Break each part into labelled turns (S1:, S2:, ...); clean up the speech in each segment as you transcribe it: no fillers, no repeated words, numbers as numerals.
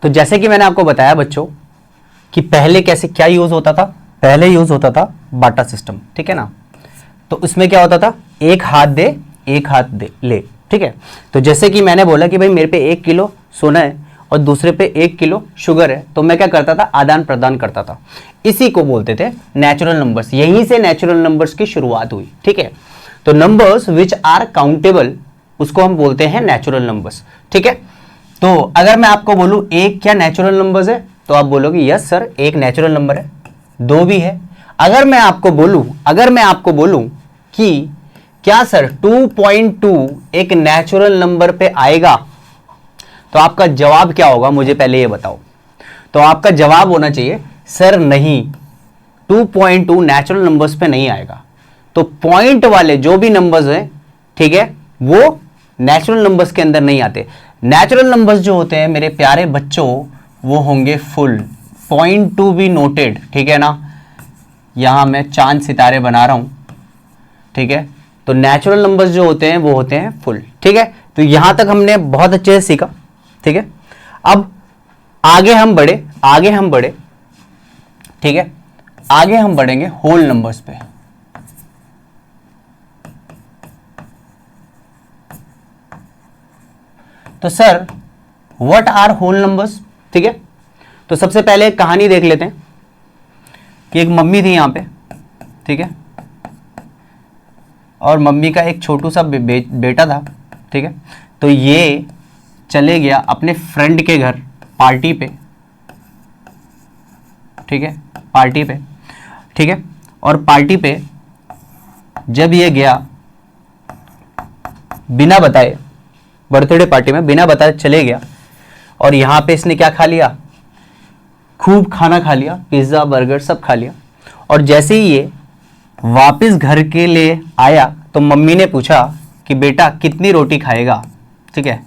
S1: तो जैसे कि मैंने आपको बताया बच्चों कि पहले कैसे क्या यूज होता था, पहले यूज होता था बाटा सिस्टम, ठीक है ना। तो उसमें क्या होता था, एक हाथ दे एक हाथ दे ले, ठीक है। तो जैसे कि मैंने बोला कि भाई मेरे पे 1 किलो सोना है और दूसरे पे 1 किलो शुगर है, तो मैं क्या करता था, आदान प्रदान करता था। इसी को बोलते थे नेचुरल नंबर्स, यहीं से नेचुरल नंबर्स की शुरुआत हुई, ठीक है। तो नंबर्स विच आर काउंटेबल उसको हम बोलते हैं नेचुरल नंबर्स, ठीक है। तो अगर मैं आपको बोलूं एक क्या नेचुरल नंबर्स है, तो आप बोलोगे यस सर एक नेचुरल नंबर है, 2 भी है। अगर मैं आपको बोलूं कि क्या सर 2.2 एक नेचुरल नंबर पे आएगा, तो आपका जवाब क्या होगा, मुझे पहले ये बताओ। तो आपका जवाब होना चाहिए सर नहीं, 2.2 नेचुरल नंबर्स पे नहीं आएगा। तो पॉइंट वाले जो भी नंबर्स हैं, ठीक है, वो नेचुरल नंबर्स के अंदर नहीं आते। नेचुरल नंबर्स जो होते हैं मेरे प्यारे बच्चों, वो होंगे full. Point to be noted, ठीक है ना। यहां मैं चांद सितारे बना रहा हूं, ठीक है। तो नेचुरल नंबर्स जो होते हैं वो होते हैं फुल, ठीक है। तो यहां तक हमने बहुत अच्छे से सीखा, ठीक है। अब आगे हम बढ़े, ठीक है। आगे हम बढ़ेंगे होल नंबर्स पे। तो sir what are whole numbers, ठीक है। तो सबसे पहले एक कहानी देख लेते हैं कि एक मम्मी थी यहां पे, ठीक है, और मम्मी का एक छोटू सा बेटा था, ठीक है। तो ये चले गया अपने फ्रेंड के घर पार्टी पे, ठीक है, पार्टी पे, ठीक है। और पार्टी पे जब ये गया बिना बताए, बर्थडे पार्टी में बिना बताए चले गया, और यहां पे इसने क्या खा लिया, खूब खाना खा लिया, पिज्जा बर्गर सब खा लिया। और जैसे ही ये वापस घर के लिए आया तो मम्मी ने पूछा कि बेटा कितनी रोटी खाएगा, ठीक है।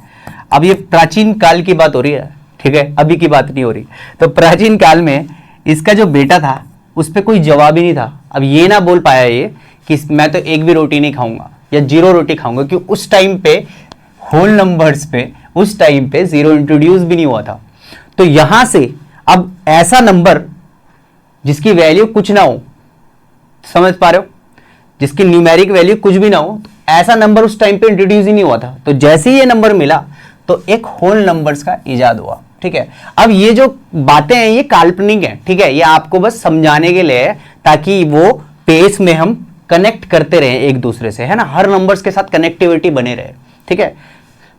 S1: अब ये प्राचीन काल की बात हो रही है, ठीक है, अभी की बात नहीं हो रही। तो प्राचीन काल में इसका जो बेटा था उस पर कोई जवाब ही नहीं था। अब ये ना बोल पाया ये कि मैं तो एक भी रोटी नहीं खाऊंगा या 0 रोटी खाऊंगा, क्योंकि उस टाइम पे होल नंबर्स पे उस टाइम पे 0 इंट्रोड्यूस भी नहीं हुआ था। तो यहां से अब ऐसा नंबर जिसकी वैल्यू कुछ ना हो, समझ पा रहे हो, जिसकी न्यूमेरिक वैल्यू कुछ भी ना हो, तो ऐसा नंबर उस टाइम पे इंट्रोड्यूस ही नहीं हुआ था। तो जैसे ही ये नंबर मिला तो एक होल नंबर्स का इजाद हुआ, ठीक है। अब ये जो बातें हैं ये काल्पनिक हैं, ठीक है, ये आपको बस समझाने के लिए है ताकि वो पेस में हम कनेक्ट करते रहे एक दूसरे से, है ना, हर नंबर्स के साथ कनेक्टिविटी बने रहे, ठीक है।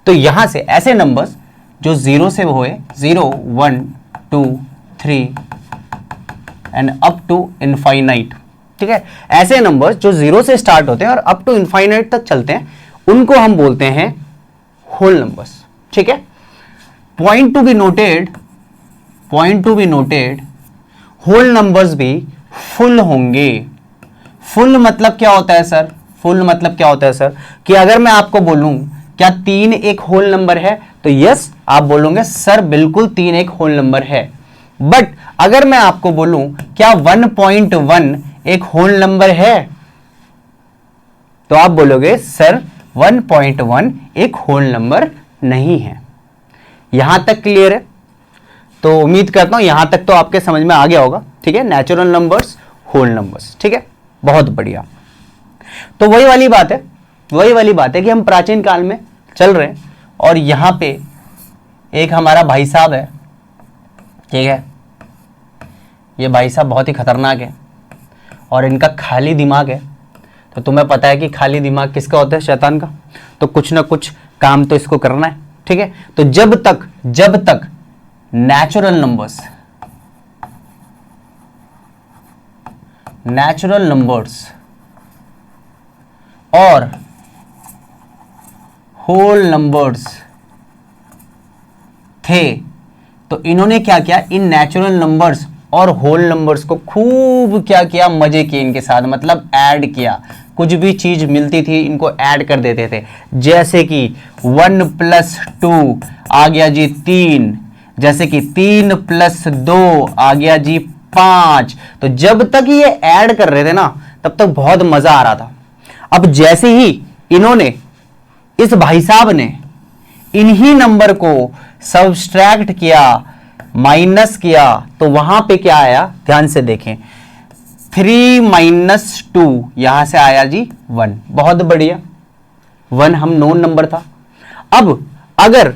S1: तो यहां से ऐसे नंबर्स जो 0 से हुए, 0 1 2 3 एंड अप टू इनफाइनाइट, ठीक है, ऐसे नंबर्स जो 0 से स्टार्ट होते हैं और अप टू इनफाइनाइट तक चलते हैं, उनको हम बोलते हैं होल नंबर्स, ठीक है। Point to be noted, whole numbers भी फुल होंगे। फुल मतलब क्या होता है सर, फुल मतलब क्या होता है सर, कि अगर मैं आपको बोलूं क्या 3 एक होल नंबर है, तो यस आप बोलोगे सर बिल्कुल 3 एक होल नंबर है। बट अगर मैं आपको बोलूं क्या 1.1 एक होल नंबर है, तो आप बोलोगे सर 1.1 एक होल नंबर नहीं है। यहां तक क्लियर है? तो उम्मीद करता हूं यहां तक तो आपके समझ में आ गया होगा, ठीक है, नेचुरल नंबर्स, होल नंबर्स, ठीक है, बहुत बढ़िया। तो वही वाली बात है कि हम प्राचीन काल में चल रहे हैं और यहां पे एक हमारा भाई साहब है, ठीक है, ये भाई साहब बहुत ही खतरनाक है और इनका खाली दिमाग है। तो तुम्हें पता है कि खाली दिमाग किसका होता है, शैतान का। तो कुछ ना कुछ काम तो इसको करना है, ठीक है। तो जब तक नेचुरल नंबर्स और होल नंबर्स थे, तो इन्होंने क्या किया, इन नेचुरल नंबर्स और होल नंबर्स को खूब क्या किया, मजे किए इनके साथ, मतलब ऐड किया। कुछ भी चीज मिलती थी इनको ऐड कर देते थे। जैसे कि 1 + 2 आ गया जी 3, जैसे कि 3 + 2 आ गया जी 5। तो जब तक ये ऐड कर रहे थे ना, तब तक बहुत मजा आ रहा था। अब जैसे ही इन्होंने, इस भाई साहब ने इन्हीं नंबर को सब्सट्रैक्ट किया, माइनस किया तो वहां पे क्या आया, ध्यान से देखें, 3 माइनस 2, यहां से आया जी 1। बहुत बढ़िया, 1 हम नोन नंबर था। अब अगर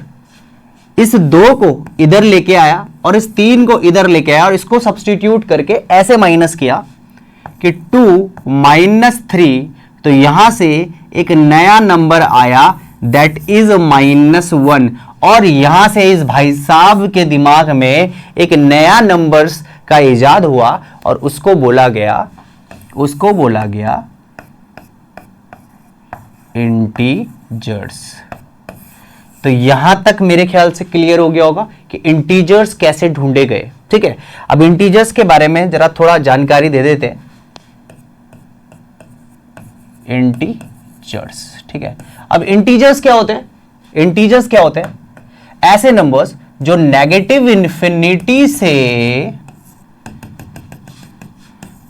S1: इस 2 को इधर लेके आया और इस 3 को इधर लेके आया और इसको सब्स्टिट्यूट करके ऐसे माइनस किया कि 2 माइनस 3, तो यहां से एक नया नंबर आया दैट इज -1। और यहां से इस भाई साहब के दिमाग में एक नया नंबर्स का इजाद हुआ और उसको बोला गया इंटीजर्स। तो यहां तक मेरे ख्याल से क्लियर हो गया होगा कि इंटीजर्स कैसे ढूंढे गए। ठीक है, अब इंटीजर्स के बारे में जरा थोड़ा जानकारी दे देते हैं। इंटीजर्स, ठीक है, अब इंटीजर्स क्या होते हैं? इंटीजर्स क्या होते हैं? ऐसे नंबर्स जो नेगेटिव इंफिनिटी से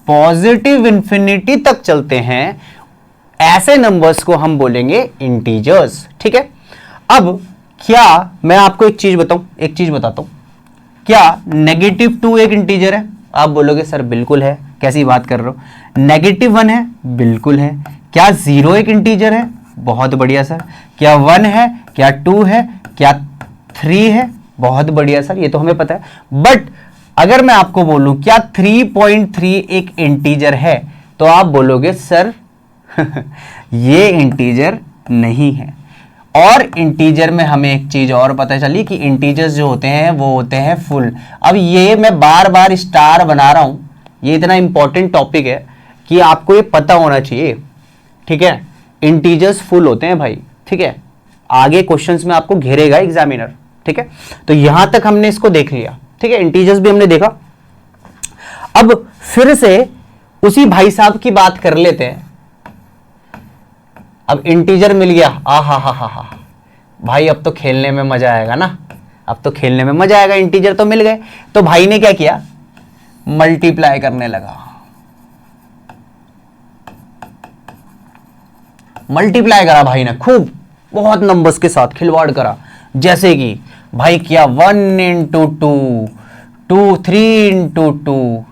S1: पॉजिटिव इंफिनिटी तक चलते हैं, ऐसे नंबर्स को हम बोलेंगे इंटीजर्स। ठीक है, अब क्या मैं आपको एक चीज बताता हूं, क्या -2 एक इंटीजर है? आप बोलोगे सर बिल्कुल है, कैसी बात कर रहे हो। -1 है? बिल्कुल है। क्या 0 एक इंटीजर है? बहुत बढ़िया सर। क्या 1 है? क्या 2 है? क्या 3 है? बहुत बढ़िया सर, ये तो हमें पता है। बट अगर मैं आपको बोलूं क्या 3.3 एक इंटीजर है, तो आप बोलोगे सर ये इंटीजर नहीं है। और इंटीजर में हमें एक चीज और पता चली कि इंटीजर्स जो होते हैं वो होते हैं फुल। अब ये मैं बार बार स्टार बना रहा हूं, ये इतना इंपॉर्टेंट टॉपिक है कि आपको ये पता होना चाहिए। ठीक है, इंटीजर्स फुल होते हैं भाई। ठीक है, आगे क्वेश्चंस में आपको घेरेगा एग्जामिनर। ठीक है, तो यहां तक हमने इसको देख लिया। ठीक है, इंटीजर्स भी हमने देखा। अब फिर से उसी भाई साहब की बात कर लेते हैं। अब इंटीजर मिल गया, हा भाई, अब तो खेलने में मजा आएगा ना, अब तो खेलने में मजा आएगा, इंटीजर तो मिल गए। तो भाई ने क्या किया? मल्टीप्लाई करने लगा। मल्टीप्लाई करा भाई ने खूब, बहुत नंबर्स के साथ खिलवाड़ करा। जैसे कि भाई किया 1 इंटू 2, 3 इंटू 2,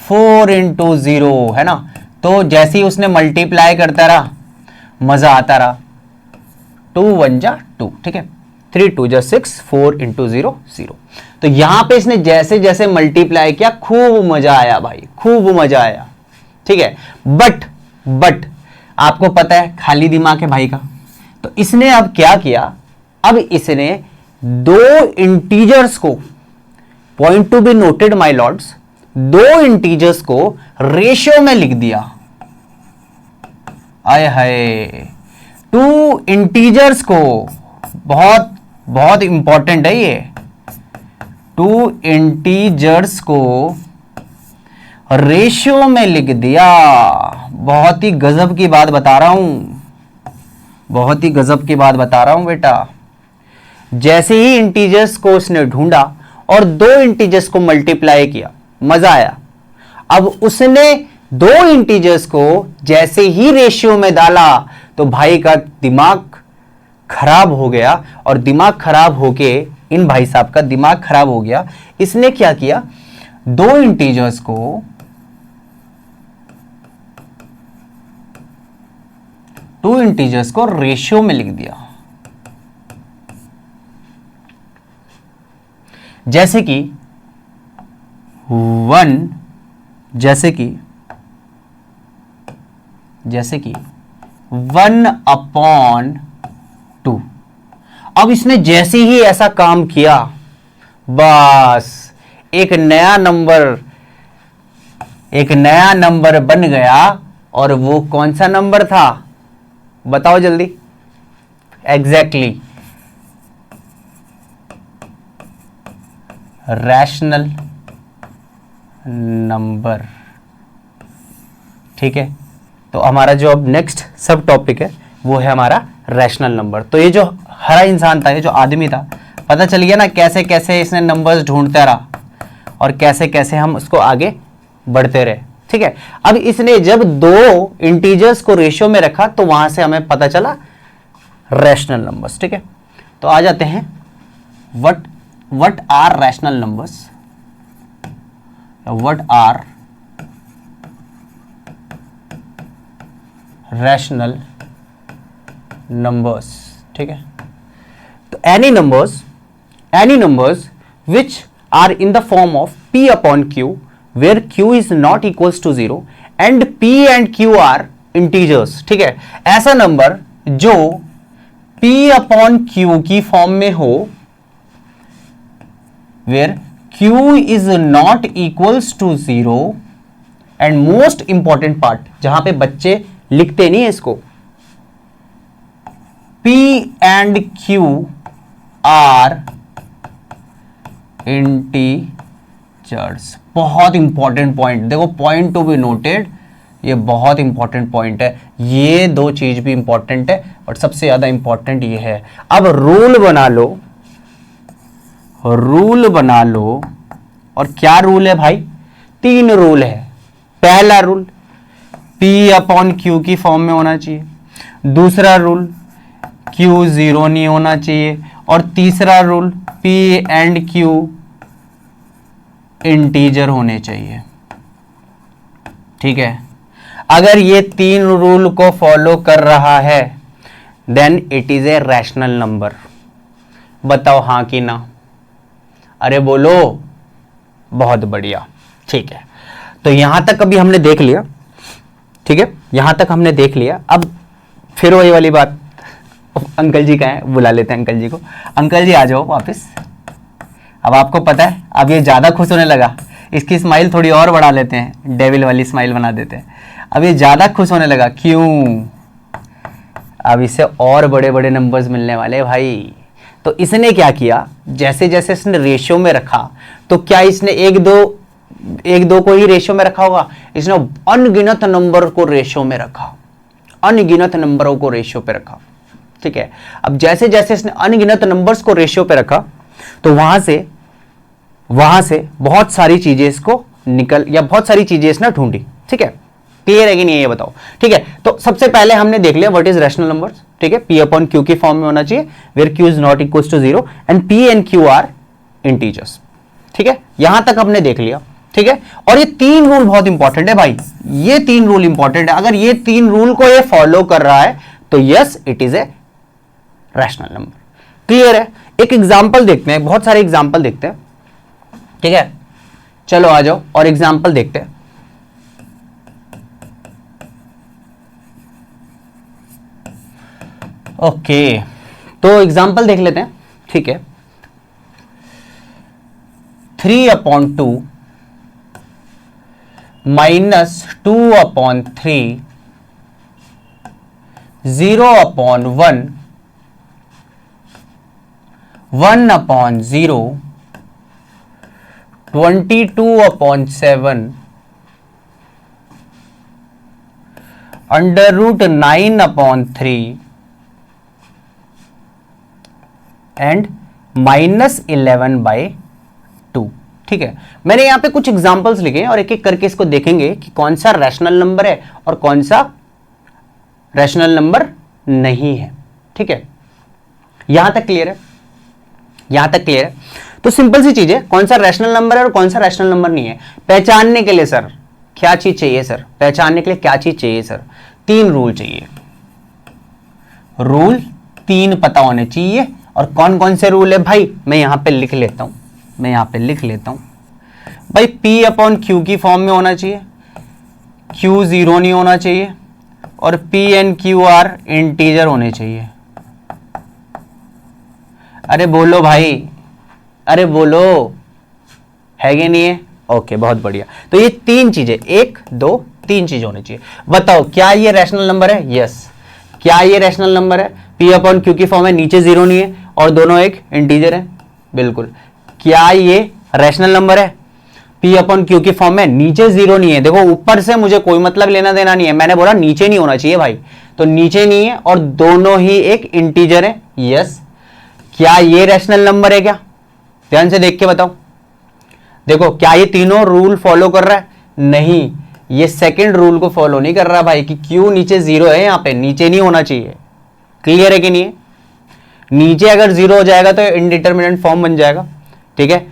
S1: 4 इंटू 0, है ना। तो जैसे ही उसने मल्टीप्लाई करता रहा, मजा आता रहा। 2 1 जा 2, ठीक है, 3 2 जा 6, 4 इंटू 0 0। तो यहां पे इसने जैसे जैसे मल्टीप्लाई किया, खूब मजा आया भाई, खूब मजा आया। ठीक है, बट आपको पता है खाली दिमाग है भाई का, तो इसने अब क्या किया? अब इसने 2 इंटीजर्स को, point to be noted my Lord's, 2 integers को रेशियो में लिख दिया। आए हाय, 2 इंटीजर्स को, बहुत बहुत इंपॉर्टेंट है ये, 2 इंटीजर्स को रेशियो में लिख दिया। बहुत ही गजब की बात बता रहा हूं, बहुत ही गजब की बात बता रहा हूं बेटा। जैसे ही इंटीजर्स को उसने ढूंढा और 2 इंटीजर्स को मल्टीप्लाई किया, मजा आया। अब उसने 2 इंटीजर्स को जैसे ही रेशियो में डाला तो भाई का दिमाग खराब हो गया, और दिमाग खराब होके, इन भाई साहब का दिमाग खराब हो गया। इसने क्या किया? 2 इंटीजर्स को रेशियो में लिख दिया। जैसे कि 1 1/2। अब इसने जैसे ही ऐसा काम किया, बस एक नया नंबर बन गया। और वो कौन सा नंबर था? बताओ जल्दी। Exactly, rational number. ठीक है, तो हमारा जो अब नेक्स्ट सब टॉपिक है वो है हमारा रैशनल नंबर। तो ये जो हरा इंसान था, ये जो आदमी था, पता चल गया ना कैसे कैसे इसने नंबर्स ढूंढता रहा और कैसे कैसे हम उसको आगे बढ़ते रहे। ठीक है, अब इसने जब 2 इंटीजर्स को रेशियो में रखा तो वहां से हमें पता चला रैशनल नंबर्स। ठीक है, तो आ जाते हैं what what are rational numbers, what are rational numbers, ठीक है। तो any numbers which are in the form of p upon q where q is not equals to 0 and p and q are integers, ठीक है। ऐसा number जो p upon q की form में हो where q is not equals to 0 and most important part जहां पे बच्चे लिखते नहीं है इसको, p and q are integers। बहुत इंपॉर्टेंट पॉइंट, देखो पॉइंट टू बी नोटेड, ये बहुत इंपॉर्टेंट पॉइंट है। ये दो चीज भी इंपॉर्टेंट है और सबसे ज्यादा इंपॉर्टेंट ये है। अब रूल बना लो और क्या रूल है भाई, 3 रूल है। पहला रूल p अपॉन q की फॉर्म में होना चाहिए, दूसरा रूल q 0 नहीं होना चाहिए और तीसरा rule p and q integer होने चाहिए, ठीक है। अगर ये 3 रूल को फॉलो कर रहा है then it is a rational number. बताओ हाँ कि ना, अरे बोलो। बहुत बढ़िया, ठीक है। तो यहां तक अभी हमने देख लिया, ठीक है, यहां तक हमने देख लिया। अब फिर वही वाली बात, अंकल जी कहाँ हैं, बुला लेते हैं अंकल जी को। अंकल जी आ जाओ वापस। अब आपको पता है अब ये ज्यादा खुश होने लगा, इसकी स्माइल थोड़ी और बढ़ा लेते हैं, डेविल वाली स्माइल बना देते हैं। अब ये ज्यादा खुश होने लगा, क्यों? अब इसे और बड़े बड़े नंबर्स मिलने वाले भाई। तो इसने क्या किया, जैसे जैसे इसने रेशियो में रखा, तो क्या इसने एक दो को ही रेशियो में रखा होगा? इसने अनगिनत नंबर को रेशियो में रखा, अनगिनत नंबरों को रेशियो पे रखा, ठीक है। अब जैसे जैसे इसने अनगिनत नंबर्स को रेशियो पे रखा तो वहां से बहुत सारी चीजें इसको बहुत सारी चीजें इसने ढूंढी, ठीक है। क्लियर है कि नहीं है ये बताओ, ठीक है। तो सबसे पहले हमने देख लिया व्हाट इज रैशनल नंबर्स, ठीक है। p अपॉन q की फॉर्म में होना चाहिए where q is not equal to 0 and p and q are integers, ठीक है। यहां तक हमने देख लिया, ठीक है। और ये 3 रूल बहुत इंपॉर्टेंट है भाई, ये 3 रूल इंपॉर्टेंट है। अगर ये 3 रूल को ये फॉलो कर रहा है तो yes it is a rational number. Clear है? एक एग्जांपल देखते हैं, बहुत सारे एग्जांपल देखते हैं, ठीक है। चलो आ जाओ और एग्जांपल देखते हैं। ओके, तो एग्जांपल देख लेते हैं, ठीक है। 3/2 माइनस 2/3 0/1 1/0 22/7 √9/3 एंड -11/2, ठीक है। मैंने यहां पे कुछ एग्जांपल्स लिखे हैं और एक एक करके इसको देखेंगे कि कौन सा रैशनल नंबर है और कौन सा रैशनल नंबर नहीं है, ठीक है। यहां तक क्लियर है? यहां तक क्लियर है? तो सिंपल सी चीज है, कौन सा रैशनल नंबर है और कौन सा रैशनल नंबर नहीं है पहचानने के लिए। सर क्या चीज चाहिए? सर पहचानने के लिए क्या चीज चाहिए? सर 3 रूल चाहिए। रूल 3 पता होने चाहिए। और कौन कौन से रूल है भाई, मैं यहां पे लिख लेता हूं, भाई p अपॉन q की फॉर्म में होना चाहिए, q 0 नहीं होना चाहिए और p and q are integer होने चाहिए। अरे बोलो भाई, अरे बोलो, है कि नहीं है? ओके, बहुत बढ़िया। तो ये 3 चीजें, 1 2 3 चीजें होनी चाहिए। बताओ क्या ये रैशनल नंबर है? यस। क्या ये रैशनल नंबर है? p अपॉन q की फॉर्म है, नीचे 0 नहीं है और दोनों एक इंटीजर है, बिल्कुल। क्या ये रैशनल नंबर है? p अपॉन q की फॉर्म में, नीचे 0 नहीं है। देखो ऊपर से मुझे कोई मतलब लेना देना नहीं है, मैंने बोला नीचे नहीं होना चाहिए भाई, तो नीचे नहीं है और दोनों ही एक इंटीजर है, यस। क्या ये रैशनल नंबर है? क्या, ध्यान से देख के बताओ। देखो क्या ये तीनों रूल फॉलो कर रहा है? नहीं, ये सेकंड रूल को फॉलो नहीं कर रहा भाई कि q नीचे 0 है, यहां पे नीचे नहीं होना चाहिए। क्लियर है कि नहीं है? नीचे अगर 0 हो जाएगा तो इनडिटरमिनेंट फॉर्म बन जाएगा, ठीक है,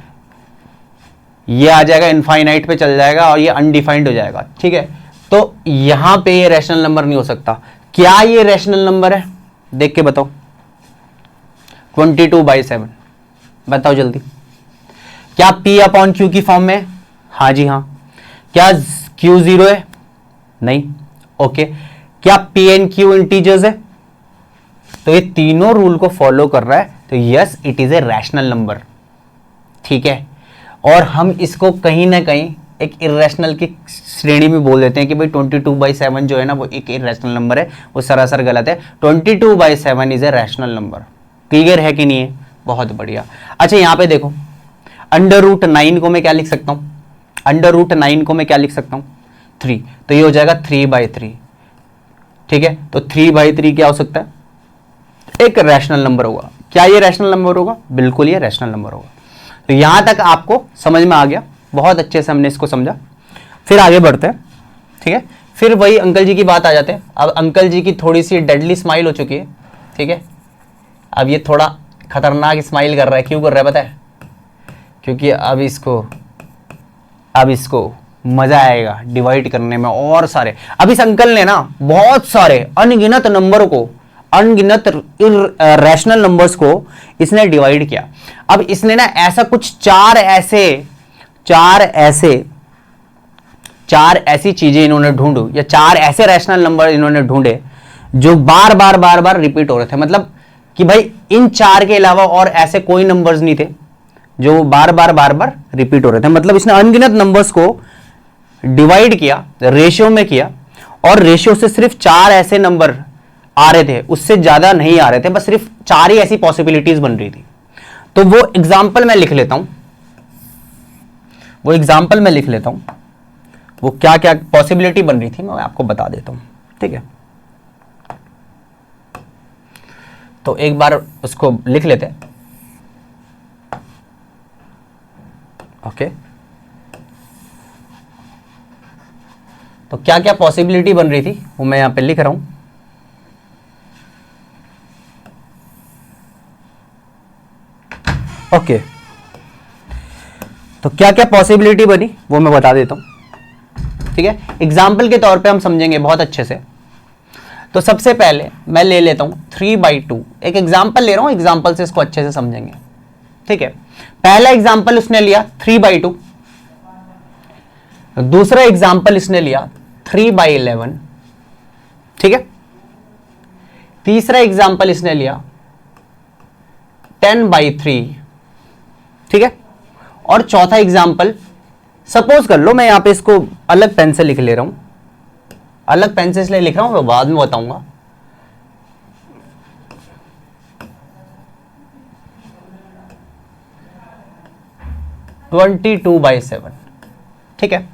S1: ये आ जाएगा इनफाइनाइट पे चल जाएगा और ये अनडिफाइंड हो जाएगा, ठीक है। तो यहां पे ये रैशनल नंबर नहीं हो सकता। क्या ये रैशनल नंबर है, देख के बताओ। 22/7 बताओ जल्दी। क्या P अपॉन Q की फॉर्म में है? हाँ जी हाँ। क्या Q 0 है? नहीं। ओके। क्या P एंड Q इंटीजर्स है? तो ये तीनों रूल को फॉलो कर रहा है, तो yes it is a rational number, ठीक है। और हम इसको कहीं ना कहीं एक इरेशनल की श्रेणी में बोल देते हैं कि भाई 22/7 जो है ना वो एक इरेशनल नंबर है, वो सरासर गलत है। 22/7 is a rational number. Clear है कि नहीं है? बहुत बढ़िया। अच्छा यहां पे देखो, √9 को मैं क्या लिख सकता हूं? √9 को मैं क्या लिख सकता हूं? 3। तो ये हो जाएगा 3/3, ठीक है। तो 3/3 क्या हो सकता है? एक रैशनल नंबर होगा। क्या ये रैशनल नंबर होगा? बिल्कुल ये रैशनल नंबर होगा। तो यहां तक आपको समझ में आ गया, बहुत अच्छे से हमने इसको समझा। फिर आगे बढ़ते हैं, ठीक है। फिर वही अंकल जी की बात आ जाते हैं। अब अंकल जी की थोड़ी सी डेडली स्माइल हो चुकी है, ठीक है। अब ये थोड़ा खतरनाक स्माइल कर रहा है। क्यों कर रहा है पता है? क्योंकि अब इसको मजा आएगा डिवाइड करने में और सारे। अब इस अंकल ने ना बहुत सारे अनगिनत नंबर को, अनगिनत रैशनल नंबर्स को इसने डिवाइड किया। अब इसने ना ऐसा कुछ चार ऐसी चीजें इन्होंने ढूंढू, या 4 ऐसे रैशनल नंबर इन्होंने ढूंढे जो बार बार रिपीट हो रहे थे। मतलब कि भाई इन 4 के अलावा और ऐसे कोई नंबर्स नहीं थे जो बार बार रिपीट हो रहे थे। मतलब इसने अनगिनत नंबर्स को डिवाइड किया, रेशियो में किया, और रेशियो से सिर्फ 4 ऐसे नंबर आ रहे थे, उससे ज्यादा नहीं आ रहे थे, बस सिर्फ 4 ही ऐसी पॉसिबिलिटीज बन रही थी। तो वो एग्जाम्पल मैं लिख लेता हूं, वो क्या क्या पॉसिबिलिटी बन रही थी मैं आपको बता देता हूं, ठीक है। तो एक बार उसको लिख लेते हैं, ओके। तो क्या क्या पॉसिबिलिटी बन रही थी वो मैं यहां पे लिख रहा हूं। ओके, तो क्या क्या पॉसिबिलिटी बनी वो मैं बता देता हूं, ठीक है। एग्जाम्पल के तौर पे हम समझेंगे बहुत अच्छे से। तो सबसे पहले मैं ले लेता हूं 3/2। एक एग्जाम्पल ले रहा हूं, एग्जाम्पल से इसको अच्छे से समझेंगे, ठीक है। पहला एग्जाम्पल उसने लिया 3/2, दूसरा एग्जाम्पल इसने लिया 3/11, ठीक है। तीसरा एग्जाम्पल इसने लिया 10/3, ठीक है। और चौथा एग्जाम्पल सपोज कर लो, मैं यहां पे इसको अलग पेन से लिख ले रहा हूं, अलग पेन से इसलिए लिख रहा हूं, मैं बाद में बताऊंगा। 22/7, ठीक है।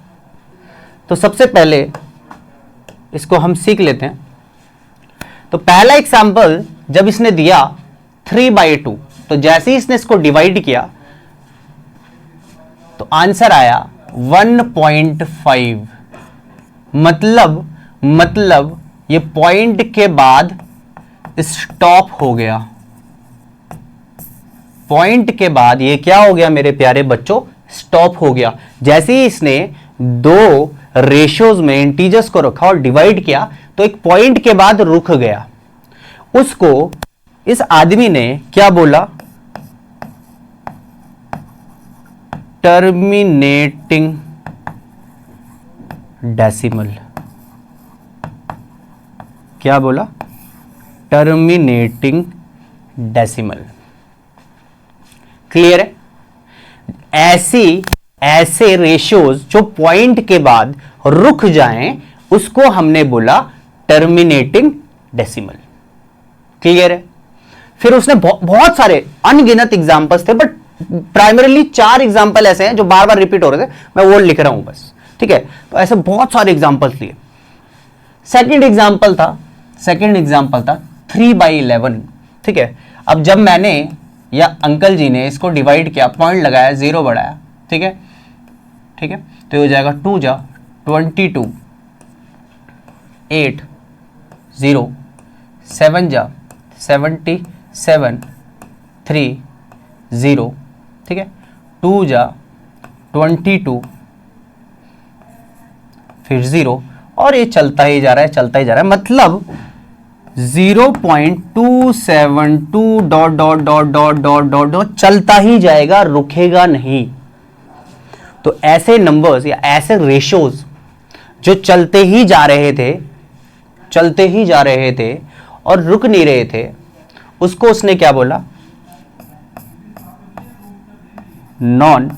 S1: तो सबसे पहले इसको हम सीख लेते हैं। तो पहला एग्जाम्पल जब इसने दिया 3/2, तो जैसे ही इसने इसको डिवाइड किया तो आंसर आया 1.5। मतलब ये पॉइंट के बाद स्टॉप हो गया। पॉइंट के बाद ये क्या हो गया मेरे प्यारे बच्चों? स्टॉप हो गया। जैसे ही इसने 2 रेशियोज में इंटीजर्स को रखा और डिवाइड किया तो एक पॉइंट के बाद रुक गया। उसको इस आदमी ने क्या बोला? Terminating decimal. क्या बोला? Terminating decimal. क्लियर है? ऐसे रेशियोज जो पॉइंट के बाद रुक जाएं उसको हमने बोला टर्मिनेटिंग डेसिमल। क्लियर है? फिर उसने बहुत सारे अनगिनत एग्जांपल्स थे, बट प्राइमरीली 4 एग्जांपल ऐसे हैं जो बार बार रिपीट हो रहे थे, मैं वो लिख रहा हूं बस, ठीक है। तो ऐसे बहुत सारे एग्जांपल्स लिए। सेकंड एग्जांपल था 3/11, ठीक है। अब जब मैंने या अंकल जी ने इसको डिवाइड किया, पॉइंट लगाया, 0 बढ़ाया, ठीक है, तो हो जाएगा 2 जा 22, 8 0, 7 जा 77, 3 0, ठीक है। 2 जा 22, फिर 0, और ये चलता ही जा रहा है, चलता ही जा रहा है। मतलब 0.272 dot dot dot dot dot dot dot चलता ही जाएगा, रुकेगा नहीं। तो ऐसे नंबर्स या ऐसे रेशियोज जो चलते ही जा रहे थे, चलते ही जा रहे थे और रुक नहीं रहे थे, उसको उसने क्या बोला? Non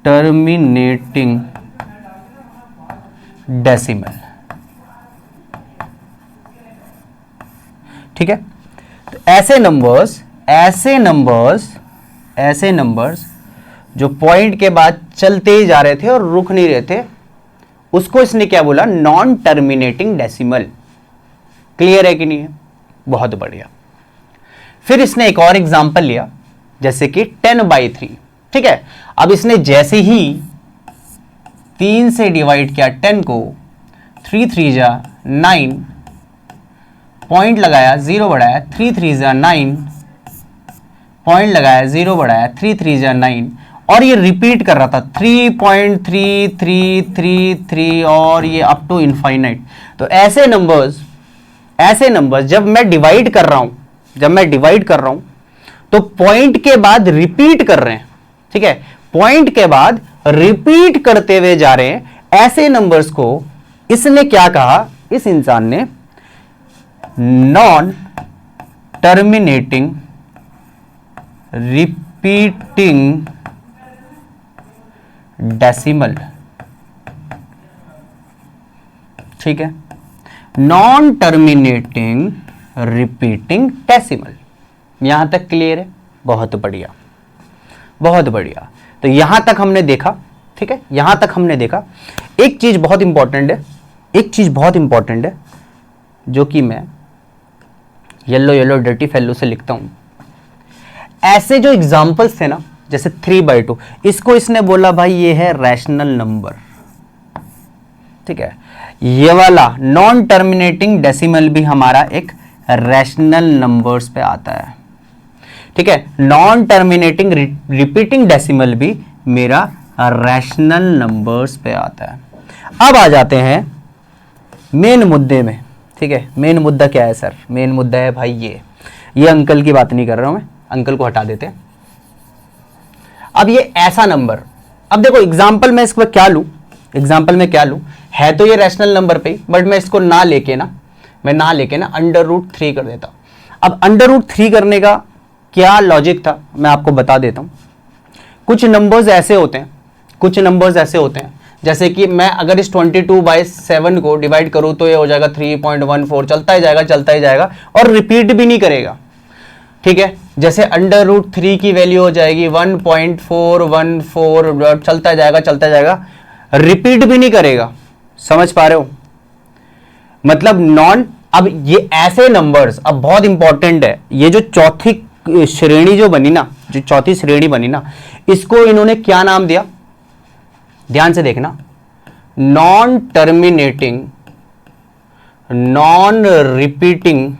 S1: terminating decimal. ठीक है, तो ऐसे नंबर्स जो पॉइंट के बाद चलते ही जा रहे थे और रुक नहीं रहे थे, उसको इसने क्या बोला? Non terminating decimal. क्लियर है कि नहीं है? बहुत बढ़िया। फिर इसने एक और एग्जांपल लिया, जैसे कि 10/3। ठीक है, अब इसने जैसे ही 3 से डिवाइड किया 10 को, 3 3 जा 9, पॉइंट लगाया, 0 बढ़ाया, 3 3 जा 9, पॉइंट लगाया, 0 बढ़ाया, 3 3 जा 9, और ये रिपीट कर रहा था 3.3333 और ये अप टू इनफाइनाइट। तो ऐसे नंबर्स जब मैं डिवाइड कर रहा हूं, तो पॉइंट के बाद रिपीट कर रहे हैं। ठीक है, पॉइंट के बाद रिपीट करते हुए जा रहे हैं। ऐसे नंबर्स को इसने क्या कहा? इस इंसान ने नॉन टर्मिनेटिंग रिपीटिंग डेसिमल। ठीक है, नॉन टर्मिनेटिंग रिपीटिंग डेसिमल। यहां तक क्लियर है? बहुत बढ़िया, बहुत बढ़िया। तो यहां तक हमने देखा। ठीक है, यहां तक हमने देखा। एक चीज बहुत इंपॉर्टेंट है, जो कि मैं येलो डर्टी फेलो से लिखता हूं। ऐसे जो एग्जाम्पल्स थे ना, जैसे 3/2, इसको इसने बोला भाई ये है रैशनल नंबर। ठीक है, ये वाला नॉन टर्मिनेटिंग डेसिमल भी हमारा एक रैशनल नंबर्स पे आता है। ठीक है, नॉन टर्मिनेटिंग रिपीटिंग डेसिमल भी मेरा रैशनल नंबर्स पे आता है। अब आ जाते हैं मेन मुद्दे में। ठीक है, मेन मुद्दा क्या है सर? मेन मुद्दा है भाई ये अंकल की बात नहीं कर रहा हूं मैं, अंकल को हटा देते हैं। अब ये ऐसा नंबर, अब देखो एग्जाम्पल में इसको क्या लूं, है तो ये रैशनल नंबर पे, बट मैं इसको ना लेके ना √3 कर देता हूं। अब √3 करने का क्या लॉजिक था, मैं आपको बता देता हूं। कुछ नंबर्स ऐसे होते हैं, जैसे कि मैं अगर इस 22/7 को डिवाइड करूं तो ये हो जाएगा 3.14, चलता ही जाएगा और रिपीट भी नहीं करेगा। ठीक है, जैसे √3 की वैल्यू हो जाएगी 1.414, चलता जाएगा, रिपीट भी नहीं करेगा। समझ पा रहे हो? मतलब नॉन, अब ये ऐसे नंबर्स, अब बहुत इंपॉर्टेंट है, ये जो चौथी श्रेणी बनी ना, इसको इन्होंने क्या नाम दिया? ध्यान से देखना, non terminating non repeating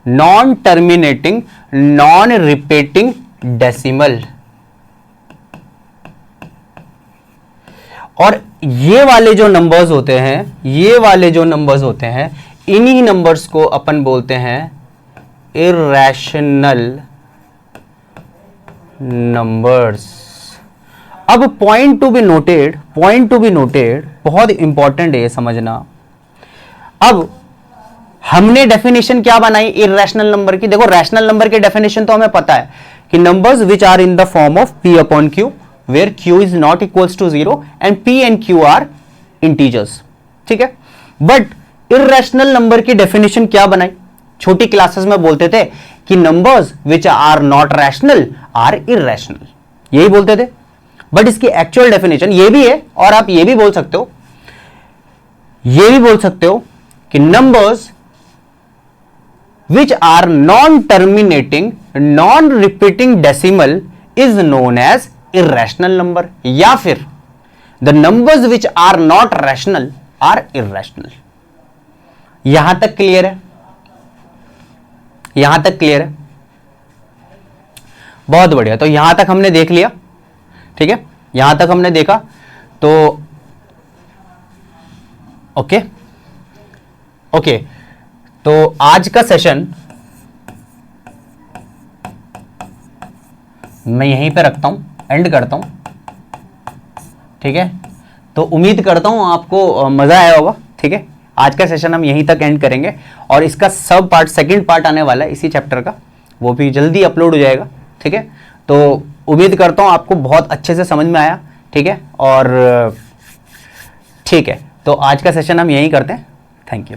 S1: non repeating decimal. और ये वाले जो नंबर्स होते हैं, इन्हीं नंबर्स को अपन बोलते हैं इर्रेशनल नंबर्स। अब पॉइंट टू बी नोटेड, बहुत इंपॉर्टेंट है ये समझना। अब हमने डेफिनेशन क्या बनाई इर्रेशनल नंबर की? देखो, रैशनल नंबर की डेफिनेशन तो हमें पता है कि numbers which are in the form of P/Q, where Q is not equals to 0 and P and Q are integers। ठीक है, बट इर्रेशनल नंबर की डेफिनेशन क्या बनाई? छोटी क्लासेस में बोलते थे कि numbers which are not rational are irrational, यही बोलते थे। बट इसकी एक्चुअल डेफिनेशन ये भी है, और आप ये भी बोल सकते हो कि numbers which are non-terminating, non-repeating decimal is known as irrational number, या फिर the numbers which are not rational are irrational। यहां तक क्लियर है? यहां तक क्लियर है? बहुत बढ़िया। तो यहां तक हमने देख लिया, ठीक है, यहां तक हमने देखा। तो ओके ओके, तो आज का सेशन मैं यहीं पे रखता हूं, एंड करता हूं, ठीक है। तो उम्मीद करता हूं आपको मजा आया होगा, ठीक है। आज का सेशन हम यहीं तक एंड करेंगे और इसका सब पार्ट, सेकंड पार्ट आने वाला है इसी चैप्टर का, वो भी जल्दी अपलोड हो जाएगा, ठीक है। तो उम्मीद करता हूं आपको बहुत अच्छे से समझ में आया, ठीक है। और ठीक है, तो आज का सेशन हम यहीं करते हैं। Thank you.